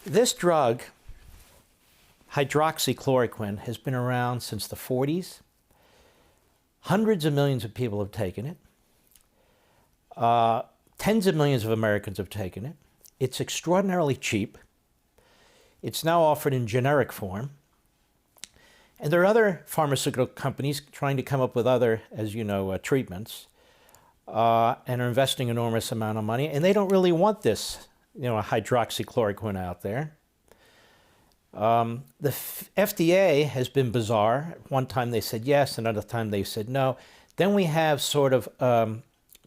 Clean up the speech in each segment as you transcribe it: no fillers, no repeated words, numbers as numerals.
This drug, hydroxychloroquine, has been around since the 40s. Hundreds of millions of people have taken it. Tens of millions of Americans have taken it. It's extraordinarily cheap. It's now offered in generic form. And there are other pharmaceutical companies trying to come up with other, as you know, treatments, and are investing an enormous amount of money. And they don't really want this, hydroxychloroquine out there. The FDA has been bizarre. One time they said yes, another time they said no. Then we have sort of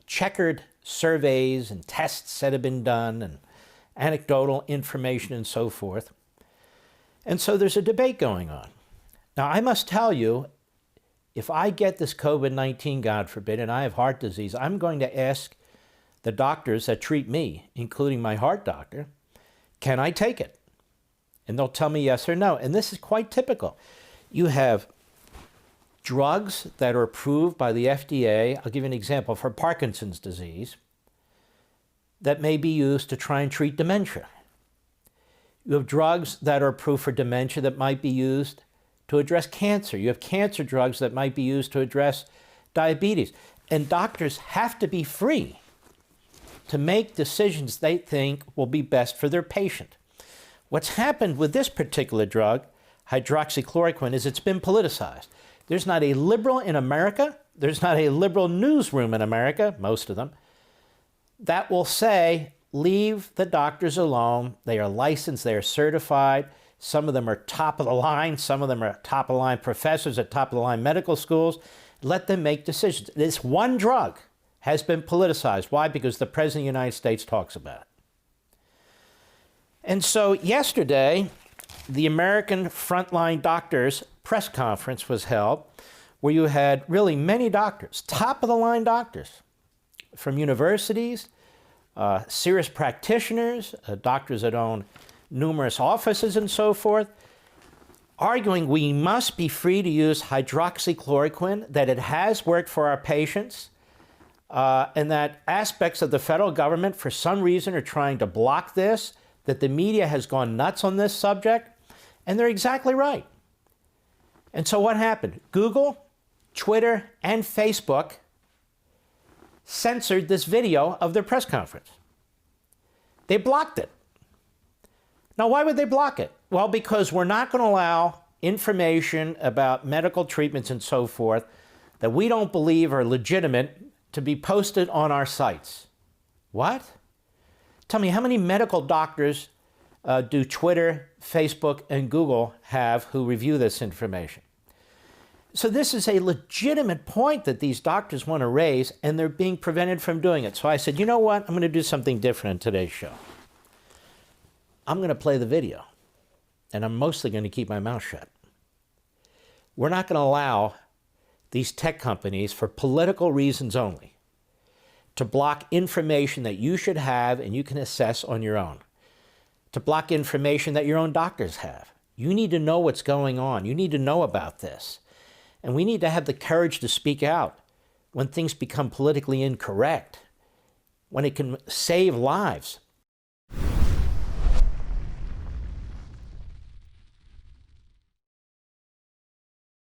checkered surveys and tests that have been done and anecdotal information and so forth. And so there's a debate going on. Now, I must tell you, if I get this COVID-19, God forbid, and I have heart disease, I'm going to ask the doctors that treat me, including my heart doctor, can I take it? And they'll tell me yes or no. And this is quite typical. You have drugs that are approved by the FDA. I'll give you an example for Parkinson's disease that may be used to try and treat dementia. You have drugs that are approved for dementia that might be used to address cancer. You have cancer drugs that might be used to address diabetes. And doctors have to be free to make decisions they think will be best for their patient. What's happened with this particular drug, hydroxychloroquine, is it's been politicized. There's not a liberal in America, there's not a liberal newsroom in America, most of them, that will say, leave the doctors alone. They are licensed, they are certified. Some of them are top of the line. Some of them are top of the line professors at top of the line medical schools. Let them make decisions. This one drug has been politicized. Why? Because the President of the United States talks about it. And so yesterday, the American Frontline Doctors press conference was held where you had really many doctors, top of the line doctors from universities, serious practitioners, doctors that own numerous offices and so forth, arguing we must be free to use hydroxychloroquine, that it has worked for our patients, and that aspects of the federal government for some reason are trying to block this, that the media has gone nuts on this subject, and they're exactly right. And so what happened? Google, Twitter, and Facebook censored this video of their press conference. They blocked it. Now, why would they block it? Well, because we're not going to allow information about medical treatments and so forth that we don't believe are legitimate to be posted on our sites. What? Tell me, how many medical doctors do Twitter, Facebook, and Google have who review this information? So this is a legitimate point that these doctors want to raise, and they're being prevented from doing it. So I said, you know what? I'm going to do something different in today's show. I'm going to play the video, and I'm mostly going to keep my mouth shut. We're not going to allow these tech companies, for political reasons only, to block information that you should have and you can assess on your own, to block information that your own doctors have. You need to know what's going on. You need to know about this. And we need to have the courage to speak out when things become politically incorrect, when it can save lives.